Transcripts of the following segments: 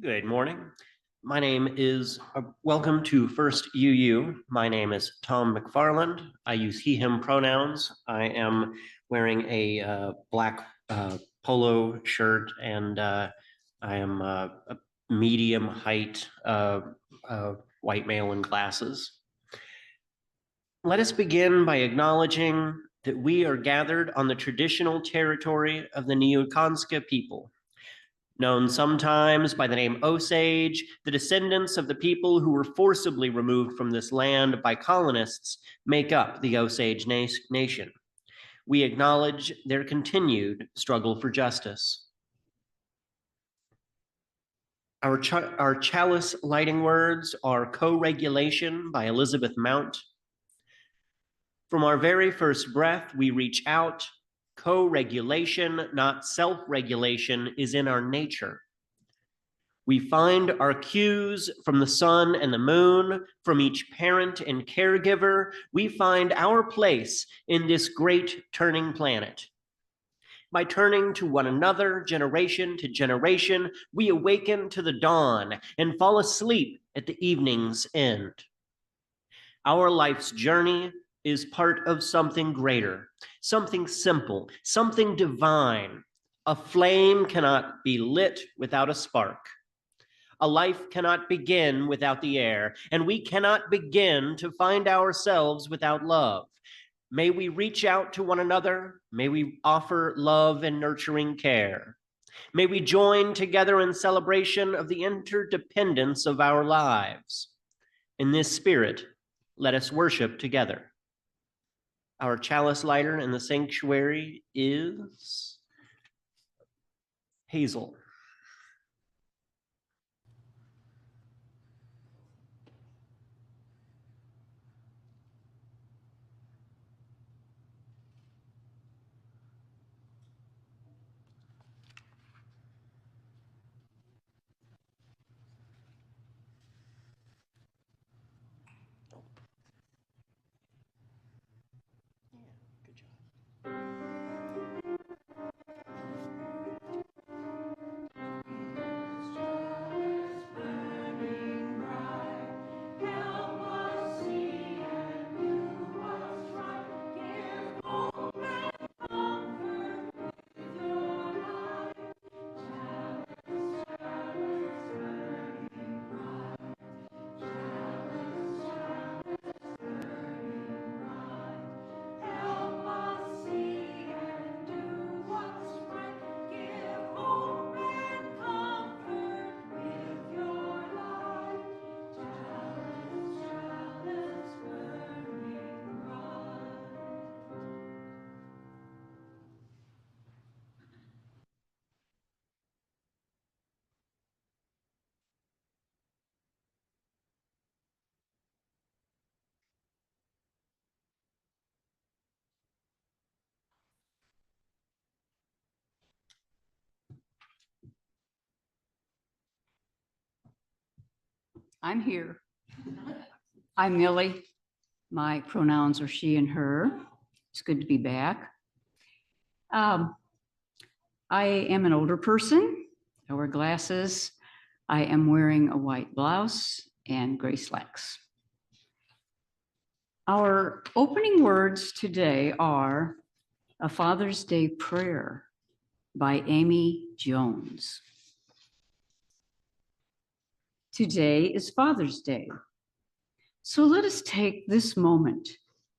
Good morning. My name is, welcome to First UU. My name is Tom McFarland. I use he, him pronouns. I am wearing a black polo shirt and I am a medium height white male in glasses. Let us begin by acknowledging that we are gathered on the traditional territory of the Neokanska people. Known sometimes by the name Osage, the descendants of the people who were forcibly removed from this land by colonists make up the Osage Nation. We acknowledge their continued struggle for justice. Our chalice lighting words are Co-Regulation by Elizabeth Mount. From our very first breath, we reach out. Co-regulation, not self-regulation, is in our nature. We find our cues from the sun and the moon, from each parent and caregiver. We find our place in this great turning planet. By turning to one another, generation to generation, we awaken to the dawn and fall asleep at the evening's end. Our life's journey is part of something greater, something simple, something divine. A flame cannot be lit without a spark. A life cannot begin without the air, and we cannot begin to find ourselves without love. May we reach out to one another. May we offer love and nurturing care. May we join together in celebration of the interdependence of our lives. In this spirit, let us worship together. Our chalice lighter in the sanctuary is Hazel. I'm here. I'm Millie. My pronouns are she and her. It's good to be back. I am an older person. I wear glasses. I am wearing a white blouse and gray slacks. Our opening words today are A Father's Day Prayer by Amy Jones. Today is Father's Day. So let us take this moment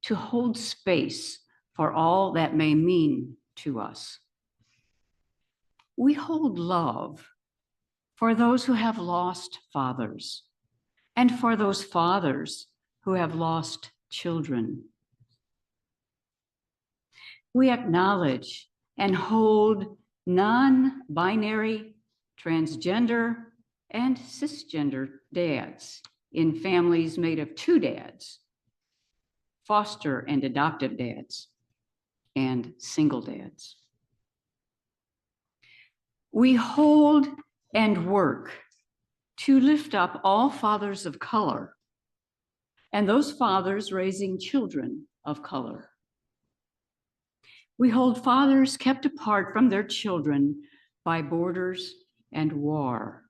to hold space for all that may mean to us. We hold love for those who have lost fathers and for those fathers who have lost children. We acknowledge and hold non-binary, transgender, and cisgender dads in families made of two dads, foster and adoptive dads, and single dads. We hold and work to lift up all fathers of color and those fathers raising children of color. We hold fathers kept apart from their children by borders and war.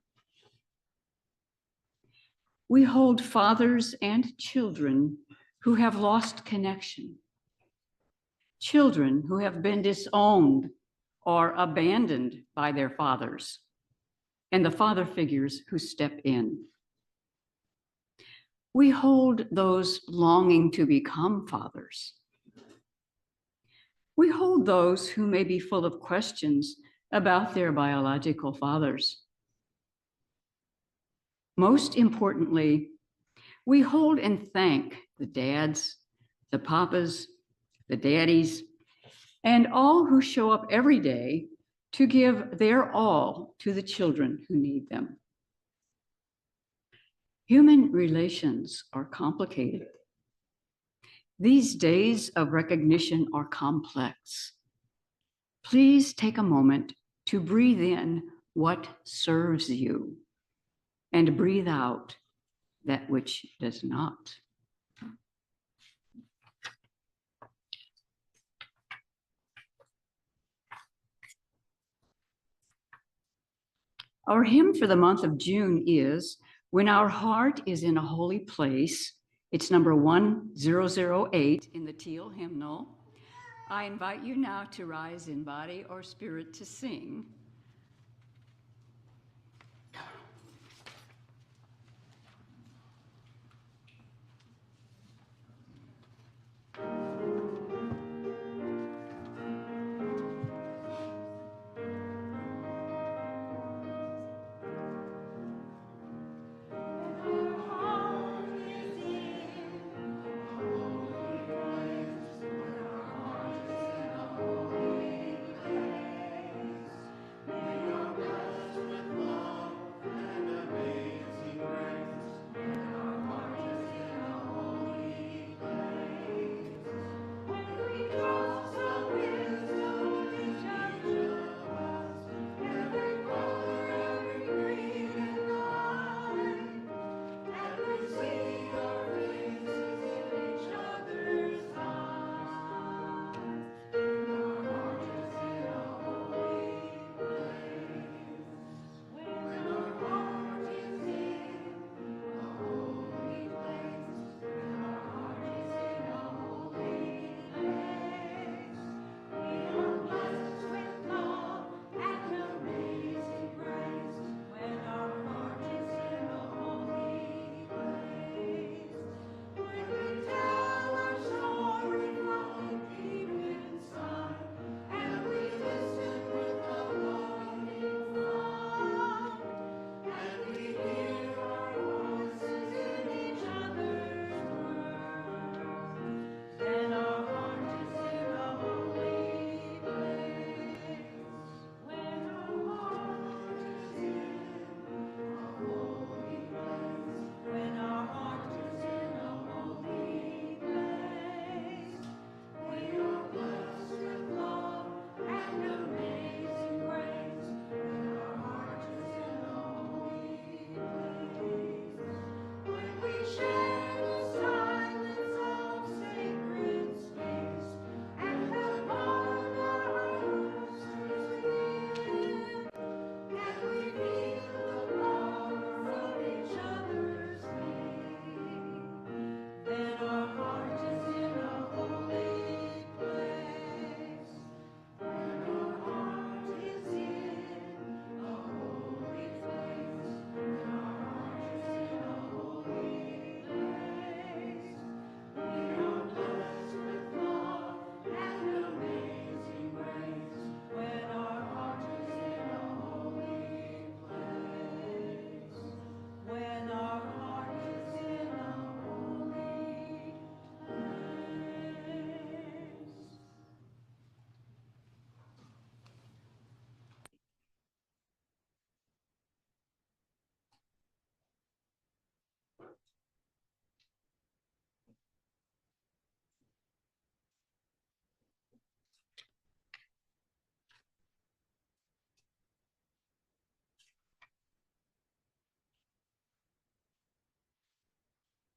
We hold fathers and children who have lost connection, children who have been disowned or abandoned by their fathers, and the father figures who step in. We hold those longing to become fathers. We hold those who may be full of questions about their biological fathers. Most importantly, we hold and thank the dads, the papas, the daddies, and all who show up every day to give their all to the children who need them. Human relations are complicated. These days of recognition are complex. Please take a moment to breathe in what serves you and breathe out that which does not. Our hymn for the month of June is "When Our Heart is in a Holy Place." It's number 1008 in the Teal hymnal. I invite you now to rise in body or spirit to sing.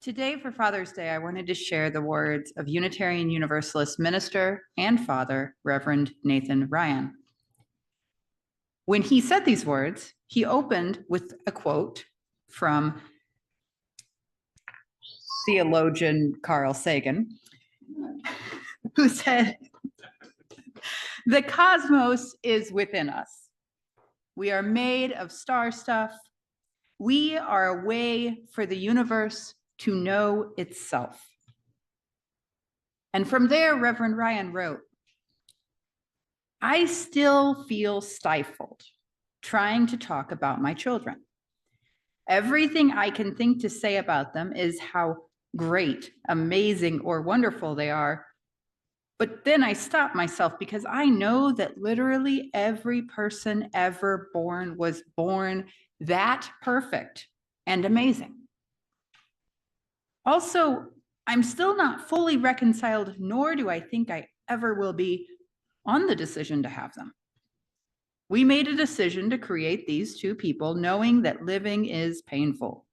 Today for Father's Day, I wanted to share the words of Unitarian Universalist minister and father, Reverend Nathan Ryan. When he said these words, he opened with a quote from theologian Carl Sagan, who said, "The cosmos is within us. We are made of star stuff. We are a way for the universe to know itself." And from there, Reverend Ryan wrote, "I still feel stifled trying to talk about my children. Everything I can think to say about them is how great, amazing, or wonderful they are. But then I stop myself because I know that literally every person ever born was born that perfect and amazing. Also, I'm still not fully reconciled, nor do I think I ever will be, on the decision to have them. We made a decision to create these two people knowing that living is painful.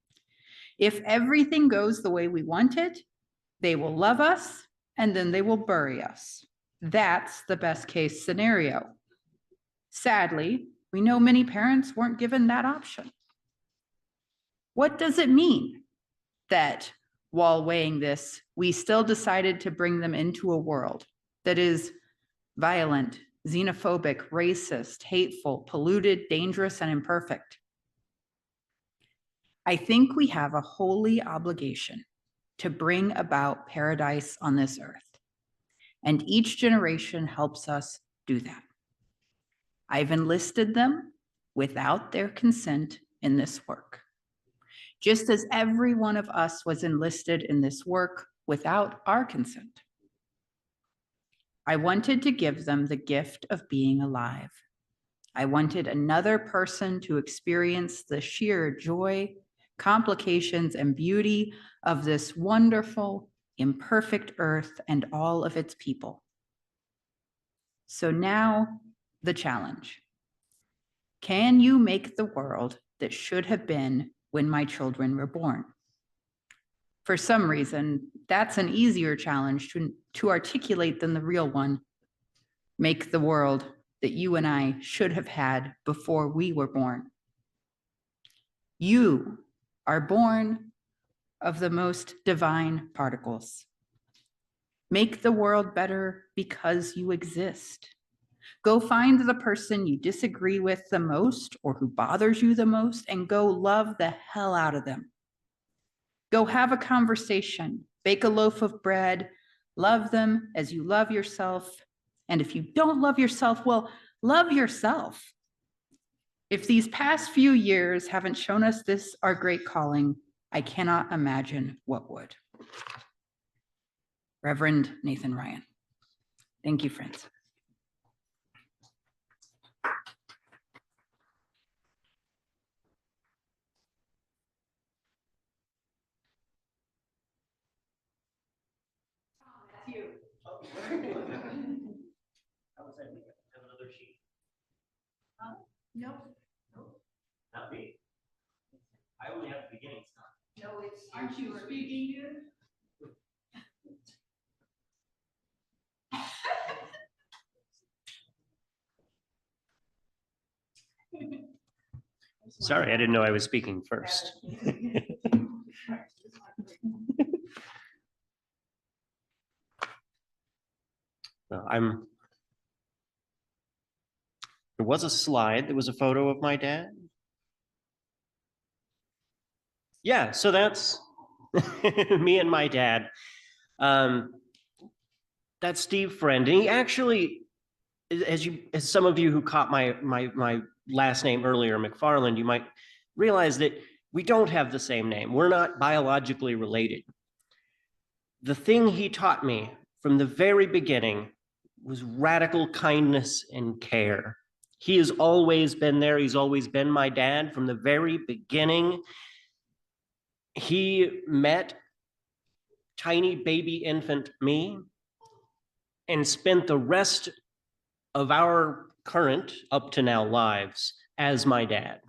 If everything goes the way we want it, they will love us and then they will bury us. That's the best case scenario. Sadly, we know many parents weren't given that option. What does it mean that while weighing this, we still decided to bring them into a world that is violent, xenophobic, racist, hateful, polluted, dangerous, and imperfect? I think we have a holy obligation to bring about paradise on this earth, and each generation helps us do that. I've enlisted them without their consent in this work, just as every one of us was enlisted in this work without our consent. I wanted to give them the gift of being alive. I wanted another person to experience the sheer joy, complications, and beauty of this wonderful, imperfect earth and all of its people. So now, the challenge. Can you make the world that should have been when my children were born? For some reason, that's an easier challenge to articulate than the real one. Make the world that you and I should have had before we were born. You are born of the most divine particles. Make the world better because you exist. Go find the person you disagree with the most or who bothers you the most and go love the hell out of them. Go have a conversation, bake a loaf of bread, love them as you love yourself. And if you don't love yourself, well, love yourself. If these past few years haven't shown us this, our great calling, I cannot imagine what would. Reverend Nathan Ryan. Thank you, friends. Another sheet. No, Not me. I only have the beginning stuff. no, it's. Aren't you speaking here? Sorry, I didn't know I was speaking first. Well, there was a slide. There was a photo of my dad. Yeah, so that's me and my dad. That's Steve Friend. And he actually, as some of you who caught my last name earlier, McFarland, you might realize that we don't have the same name. We're not biologically related. The thing he taught me from the very beginning was radical kindness and care. He has always been there. He's always been my dad from the very beginning. He met tiny baby infant me and spent the rest of our current up to now lives as my dad.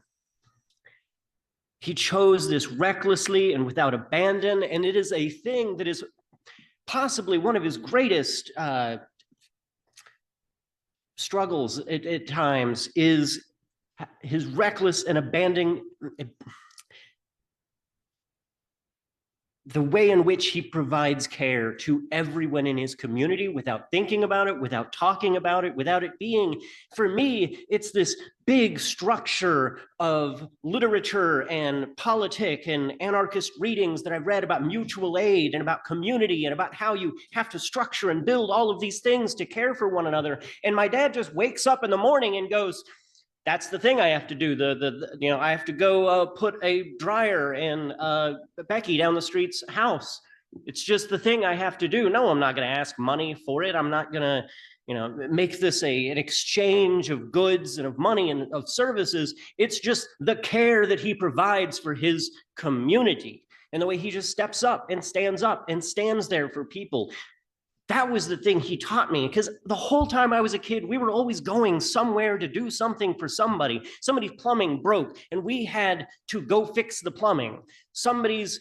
He chose this recklessly and without abandon, and it is a thing that is possibly one of his greatest struggles at times, is his reckless and abandoning. the way in which he provides care to everyone in his community without thinking about it, without talking about it, without it being, for me, it's this big structure of literature and politic and anarchist readings that I've read about mutual aid and about community and about how you have to structure and build all of these things to care for one another. And my dad just wakes up in the morning and goes, that's the thing I have to do. I have to go put a dryer in Becky down the street's house. It's just the thing I have to do. No, I'm not going to ask money for it. I'm not going to, make this an exchange of goods and of money and of services. It's just the care that he provides for his community and the way he just steps up and stands there for people. That was the thing he taught me, because the whole time I was a kid, we were always going somewhere to do something for somebody. Somebody's plumbing broke and we had to go fix the plumbing. Somebody's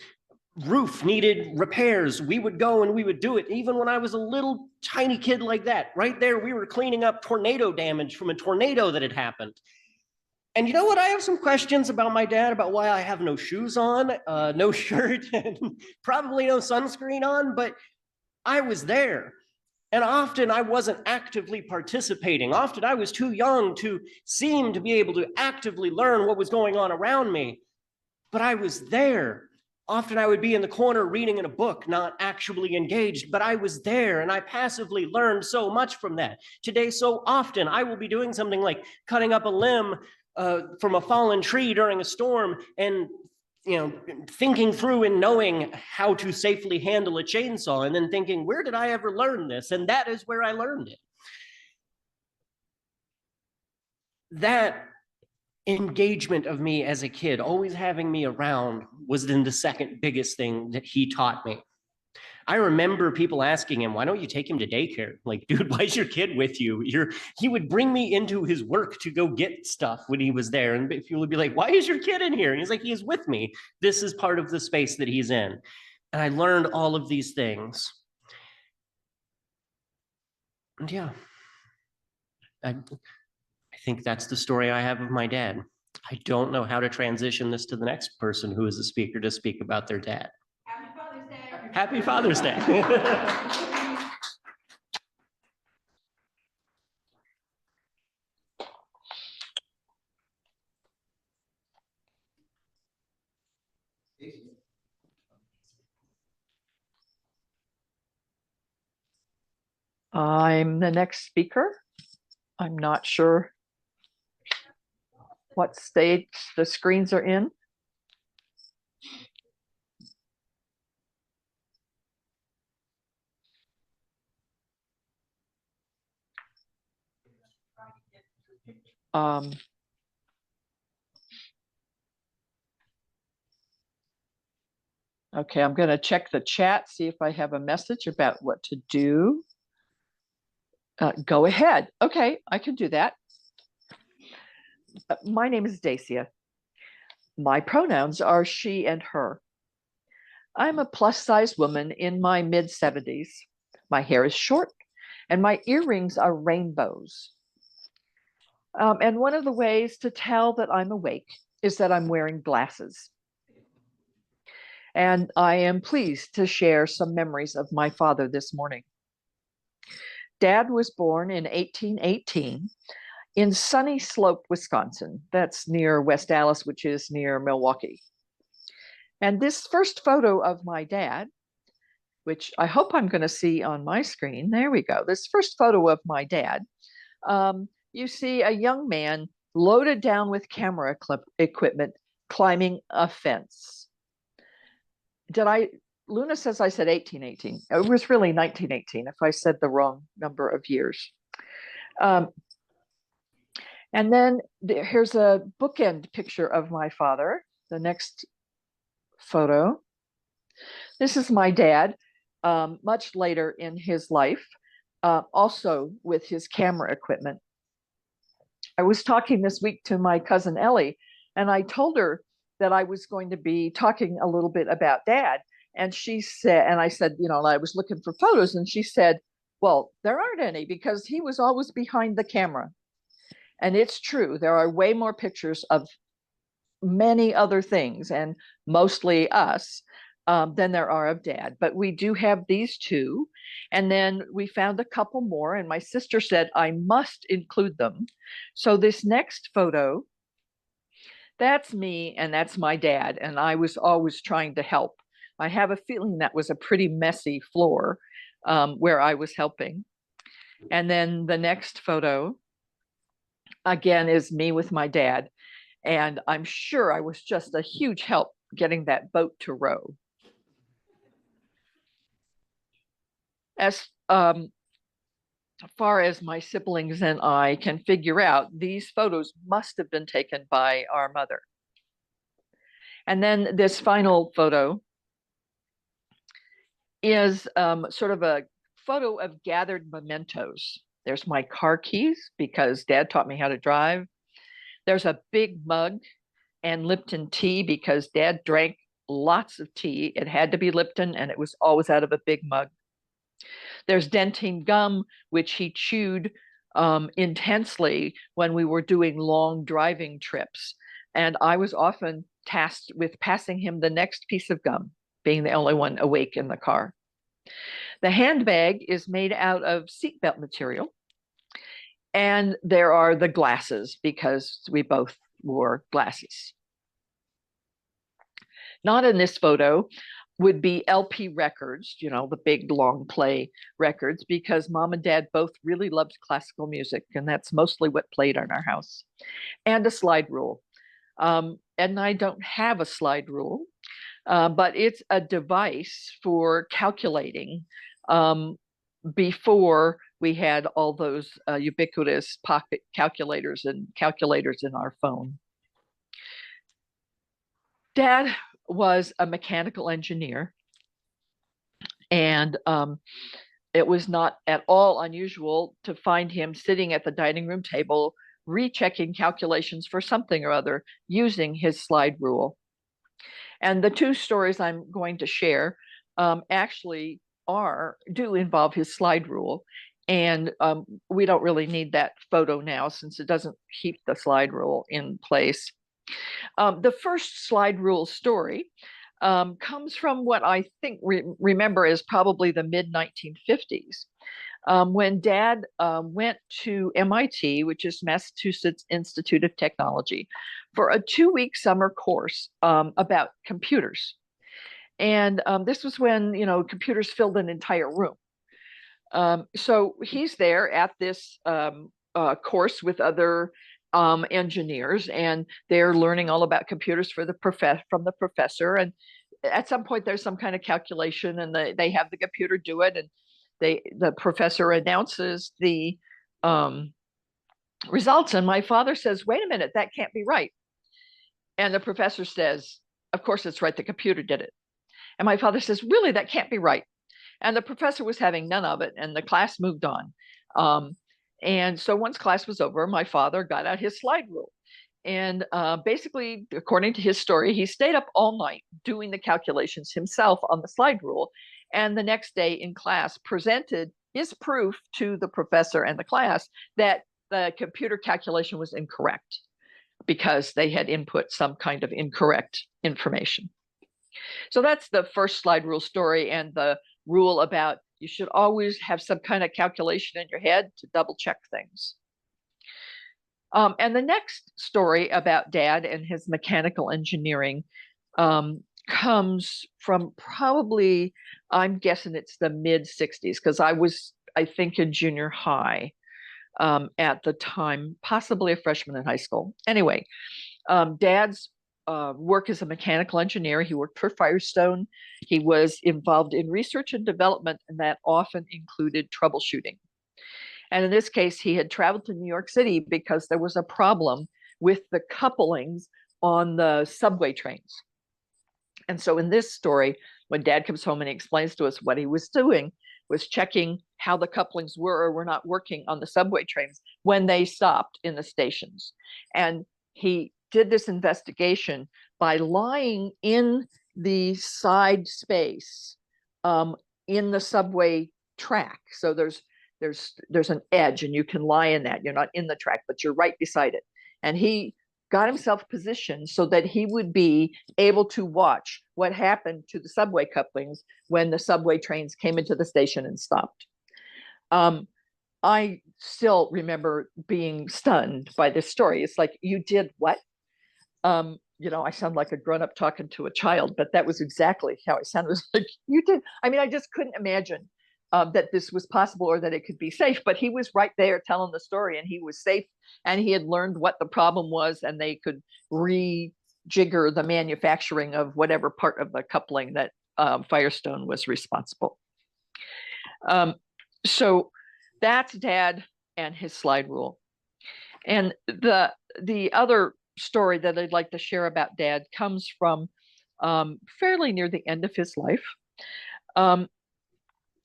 roof needed repairs. We would go and we would do it. Even when I was a little tiny kid like that, right there, we were cleaning up tornado damage from a tornado that had happened. And you know what? I have some questions about my dad, about why I have no shoes on, no shirt, and probably no sunscreen on, but I was there. And often I wasn't actively participating. Often I was too young to seem to be able to actively learn what was going on around me. But I was there. Often I would be in the corner reading in a book, not actually engaged, but I was there and I passively learned so much from that. Today, so often I will be doing something like cutting up a limb from a fallen tree during a storm and thinking through and knowing how to safely handle a chainsaw, and then thinking, where did I ever learn this? And that is where I learned it. That engagement of me as a kid, always having me around, was then the second biggest thing that he taught me. I remember people asking him, why don't you take him to daycare? Like, dude, why is your kid with you? He would bring me into his work to go get stuff when he was there. And people would be like, why is your kid in here? And he's like, he is with me. This is part of the space that he's in. And I learned all of these things. And yeah, I think that's the story I have of my dad. I don't know how to transition this to the next person who is a speaker to speak about their dad. Happy Father's Day. I'm the next speaker. I'm not sure what stage the screens are in. Okay, I'm going to check the chat, see if I have a message about what to do. Go ahead. Okay, I can do that. My name is Dacia. My pronouns are she and her. I'm a plus-size woman in my mid-70s. My hair is short and my earrings are rainbows. And one of the ways to tell that I'm awake is that I'm wearing glasses. And I am pleased to share some memories of my father this morning. Dad was born in 1818 in Sunny Slope, Wisconsin. That's near West Allis, which is near Milwaukee. And this first photo of my dad, which I hope I'm going to see on my screen. There we go. This first photo of my dad, you see a young man loaded down with camera equipment climbing a fence. Luna says I said 1818. It was really 1918 if I said the wrong number of years. And then here's a bookend picture of my father. The next photo. This is my dad, much later in his life, also with his camera equipment. I was talking this week to my cousin Ellie, and I told her that I was going to be talking a little bit about Dad. And she said, and I said, I was looking for photos, and she said, well, there aren't any because he was always behind the camera. And it's true. There are way more pictures of many other things and mostly us than there are of Dad. But we do have these two. And then we found a couple more, and my sister said I must include them. So this next photo, that's me and that's my dad. And I was always trying to help. I have a feeling that was a pretty messy floor where I was helping. And then the next photo, again, is me with my dad. And I'm sure I was just a huge help getting that boat to row. As far as my siblings and I can figure out, these photos must have been taken by our mother. And then this final photo is sort of a photo of gathered mementos. There's my car keys because Dad taught me how to drive. There's a big mug and Lipton tea because Dad drank lots of tea. It had to be Lipton and it was always out of a big mug. There's Dentyne gum, which he chewed intensely when we were doing long driving trips. And I was often tasked with passing him the next piece of gum, being the only one awake in the car. The handbag is made out of seatbelt material. And there are the glasses because we both wore glasses. Not in this photo would be LP records, you know, the big long play records, because Mom and Dad both really loved classical music, and that's mostly what played in our house, and a slide rule. And I don't have a slide rule, but it's a device for calculating before we had all those ubiquitous pocket calculators and calculators in our phone. Dad was a mechanical engineer, and it was not at all unusual to find him sitting at the dining room table rechecking calculations for something or other using his slide rule. And the two stories I'm going to share actually do involve his slide rule. And we don't really need that photo now since it doesn't keep the slide rule in place. The first slide rule story comes from what I think remember is probably the mid-1950s, when Dad went to MIT, which is Massachusetts Institute of Technology, for a 2-week summer course about computers. And this was when, you know, computers filled an entire room. So he's there at this course with other engineers, and they're learning all about computers from the professor. And at some point, there's some kind of calculation, and they have the computer do it, and the professor announces the results. And my father says, "Wait a minute, that can't be right." And the professor says, "Of course it's right. The computer did it." And my father says, "Really, that can't be right." And the professor was having none of it, and the class moved on. And so once class was over, my father got out his slide rule. And basically, according to his story, he stayed up all night doing the calculations himself on the slide rule. And the next day in class presented his proof to the professor and the class that the computer calculation was incorrect because they had input some kind of incorrect information. So that's the first slide rule story, and the rule about you should always have some kind of calculation in your head to double check things. And the next story about Dad and his mechanical engineering comes from probably, I'm guessing it's the mid-60s, because I was, I think, in junior high at the time, possibly a freshman in high school. Anyway, Dad's work as a mechanical engineer. He worked for Firestone. He was involved in research and development, and that often included troubleshooting. And in this case, he had traveled to New York City because there was a problem with the couplings on the subway trains. And so in this story, when Dad comes home and he explains to us what he was doing, was checking how the couplings were or were not working on the subway trains when they stopped in the stations. And he did this investigation by lying in the side space in the subway track. So there's an edge and you can lie in that. You're not in the track, but you're right beside it. And he got himself positioned so that he would be able to watch what happened to the subway couplings when the subway trains came into the station and stopped. I still remember being stunned by this story. It's like, you did what? You know, I sound like a grown-up talking to a child, but that was exactly how it sounded. It was like, you did. I mean, I just couldn't imagine that this was possible or that it could be safe, but he was right there telling the story, and he was safe, and he had learned what the problem was, and they could rejigger the manufacturing of whatever part of the coupling that Firestone was responsible. So that's Dad and his slide rule. And the other story that I'd like to share about Dad comes from fairly near the end of his life.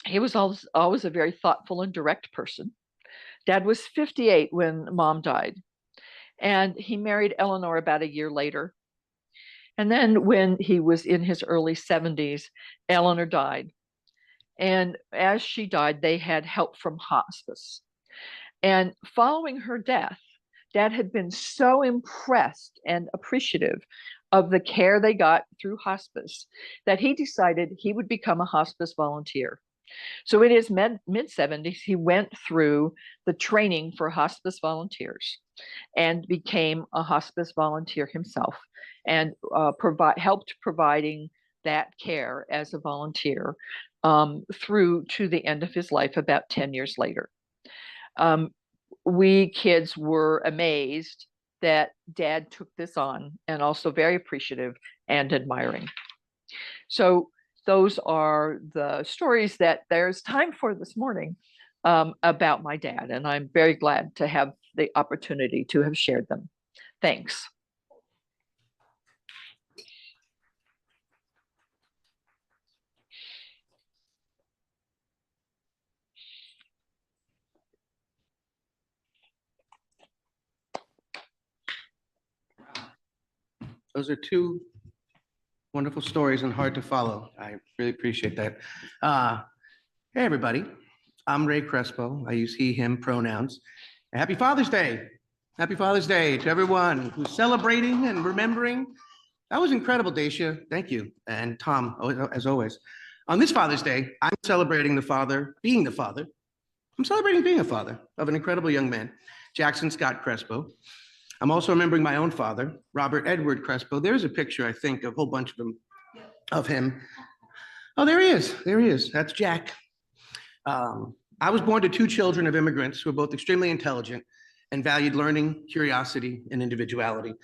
He was always a very thoughtful and direct person. Dad was 58 when Mom died, and he married Eleanor about a year later. And then when he was in his early 70s, Eleanor died. And as she died, they had help from hospice. And following her death, Dad had been so impressed and appreciative of the care they got through hospice that he decided he would become a hospice volunteer. So in his mid-70s, he went through the training for hospice volunteers and became a hospice volunteer himself, and helped providing that care as a volunteer through to the end of his life about 10 years later. We kids were amazed that Dad took this on, and also very appreciative and admiring. So those are the stories that there's time for this morning about my dad, and I'm very glad to have the opportunity to have shared them. Thanks. Those are two wonderful stories and hard to follow. I really appreciate that. Hey, everybody. I'm Ray Crespo. I use he, him pronouns. Happy Father's Day. Happy Father's Day to everyone who's celebrating and remembering. That was incredible, Dacia. Thank you. And Tom, as always. On this Father's Day, I'm celebrating being the father. I'm celebrating being a father of an incredible young man, Jackson Scott Crespo. I'm also remembering my own father, Robert Edward Crespo. There's a picture, I think, of a whole bunch of him. Oh, there he is. There he is. That's Jack. I was born to two children of immigrants who were both extremely intelligent and valued learning, curiosity, and individuality.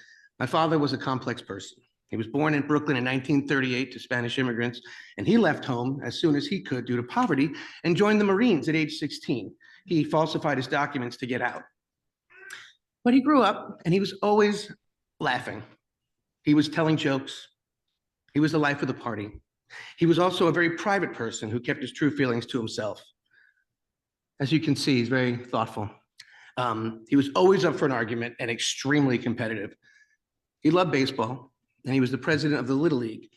My father was a complex person. He was born in Brooklyn in 1938 to Spanish immigrants, and he left home as soon as he could due to poverty and joined the Marines at age 16. He falsified his documents to get out. But he grew up and he was always laughing. He was telling jokes. He was the life of the party. He was also a very private person who kept his true feelings to himself. As you can see, he's very thoughtful. He was always up for an argument and extremely competitive. He loved baseball, and he was the president of the Little League.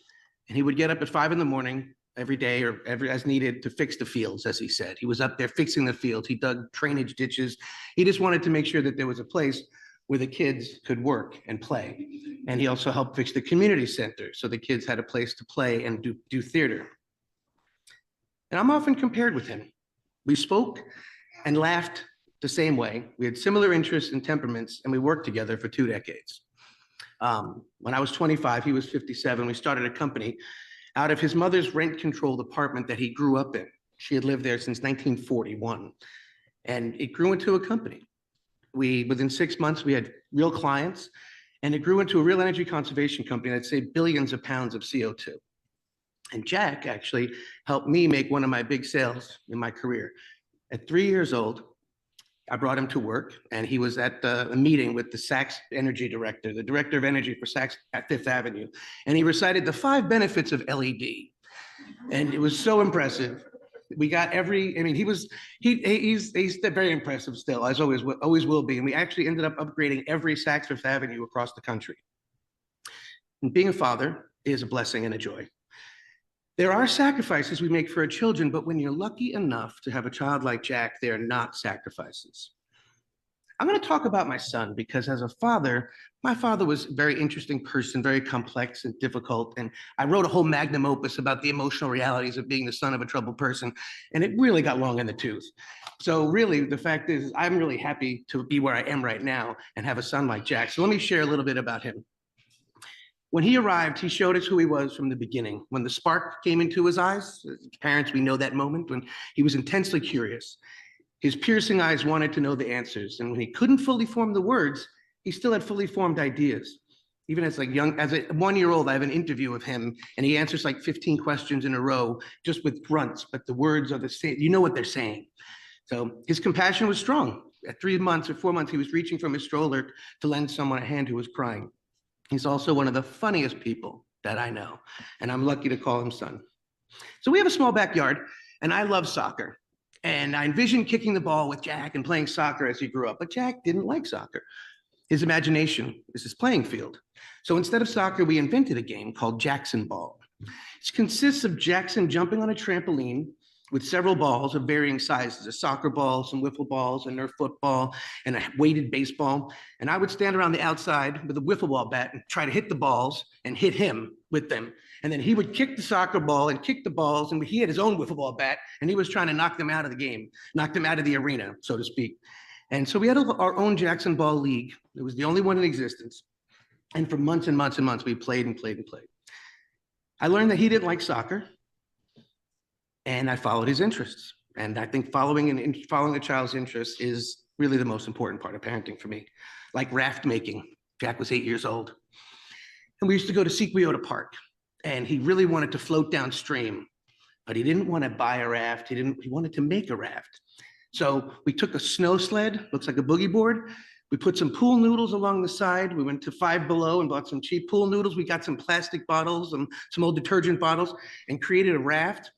And he would get up at 5 in the morning every day or as needed to fix the fields, as he said. He was up there fixing the fields. He dug drainage ditches. He just wanted to make sure that there was a place where the kids could work and play. And he also helped fix the community center so the kids had a place to play and do theater. And I'm often compared with him. We spoke and laughed the same way. We had similar interests and temperaments, and we worked together for 2 decades. When I was 25, he was 57. We started a company out of his mother's rent-controlled apartment that he grew up in. She had lived there since 1941, and it grew into a company. Within 6 months, we had real clients, and it grew into a real energy conservation company that saved billions of pounds of CO2. And Jack actually helped me make one of my big sales in my career. At 3 years old, I brought him to work, and he was at a meeting with the Saks energy director, the director of energy for Saks at Fifth Avenue. And he recited the 5 benefits of LED. And it was so impressive. We got he's very impressive still, as always will be. And we actually ended up upgrading every Saks Fifth Avenue across the country. And being a father is a blessing and a joy. There are sacrifices we make for our children, but when you're lucky enough to have a child like Jack, they're not sacrifices. I'm going to talk about my son because as a father, my father was a very interesting person, very complex and difficult. And I wrote a whole magnum opus about the emotional realities of being the son of a troubled person. And it really got long in the tooth. So really, the fact is, I'm really happy to be where I am right now and have a son like Jack. So let me share a little bit about him. When he arrived, he showed us who he was from the beginning. When the spark came into his eyes, as parents, we know that moment when he was intensely curious. His piercing eyes wanted to know the answers. And when he couldn't fully form the words, he still had fully formed ideas. Even as like young, as a 1-year-old, I have an interview of him and he answers like 15 questions in a row, just with grunts, but the words are the same. You know what they're saying. So his compassion was strong. At 3 months or 4 months, he was reaching from his stroller to lend someone a hand who was crying. He's also one of the funniest people that I know, and I'm lucky to call him son. So we have a small backyard, and I love soccer. And I envisioned kicking the ball with Jack and playing soccer as he grew up, but Jack didn't like soccer. His imagination is his playing field. So instead of soccer, we invented a game called Jackson Ball. It consists of Jackson jumping on a trampoline with several balls of varying sizes, a soccer ball, some wiffle balls, a Nerf football, and a weighted baseball. And I would stand around the outside with a wiffle ball bat and try to hit the balls and hit him with them. And then he would kick the soccer ball and kick the balls, and he had his own wiffle ball bat, and he was trying to knock them out of the game, knock them out of the arena, so to speak. And so we had our own Jackson Ball League. It was the only one in existence. And for months and months and months, we played and played and played. I learned that he didn't like soccer, and I followed his interests. And I think following a child's interests is really the most important part of parenting for me. Like raft making. Jack was 8 years old. And we used to go to Sequioto Park. And he really wanted to float downstream, but he didn't want to buy a raft. He wanted to make a raft. So we took a snow sled, looks like a boogie board. We put some pool noodles along the side. We went to Five Below and bought some cheap pool noodles. We got some plastic bottles, some old detergent bottles, and created a raft.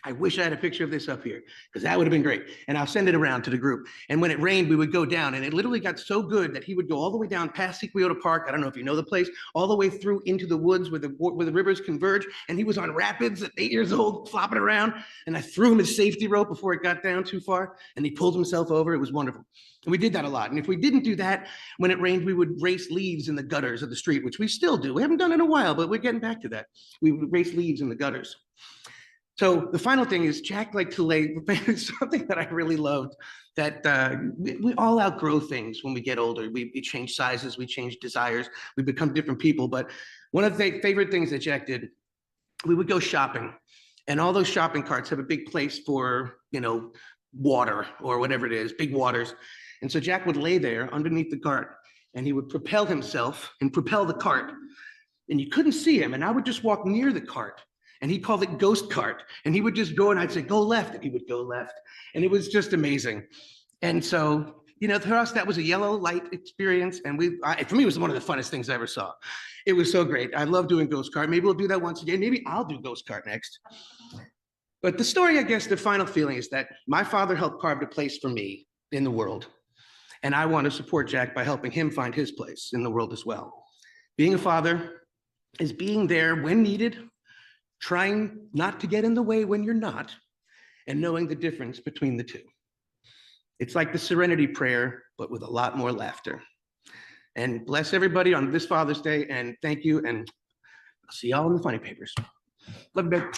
I wish I had a picture of this up here because that would have been great. And I'll send it around to the group. And when it rained, we would go down, and it literally got so good that he would go all the way down past Sequioto Park. I don't know if you know the place, all the way through into the woods where the rivers converge. And he was on rapids at 8 years old, flopping around. And I threw him his safety rope before it got down too far, and he pulled himself over. It was wonderful. And we did that a lot. And if we didn't do that, when it rained, we would race leaves in the gutters of the street, which we still do. We haven't done it in a while, but we're getting back to that. We would race leaves in the gutters. So the final thing is Jack liked to lay something that I really loved, that we all outgrow things when we get older. We change sizes, we change desires, we become different people. But one of the favorite things that Jack did, we would go shopping, and all those shopping carts have a big place for, water or whatever it is, big waters. And so Jack would lay there underneath the cart, and he would propel himself and propel the cart, and you couldn't see him. And I would just walk near the cart. And he called it ghost cart. And he would just go, and I'd say, go left. And he would go left. And it was just amazing. And so, for us, that was a yellow light experience. And for me, it was one of the funnest things I ever saw. It was so great. I love doing ghost cart. Maybe we'll do that once again. Maybe I'll do ghost cart next. But the story, I guess, the final feeling is that my father helped carve a place for me in the world. And I want to support Jack by helping him find his place in the world as well. Being a father is being there when needed, trying not to get in the way when you're not, and knowing the difference between the two. It's like the Serenity Prayer, but with a lot more laughter. And bless everybody on this Father's Day, and thank you, and I'll see y'all in the funny papers. Love you, babe.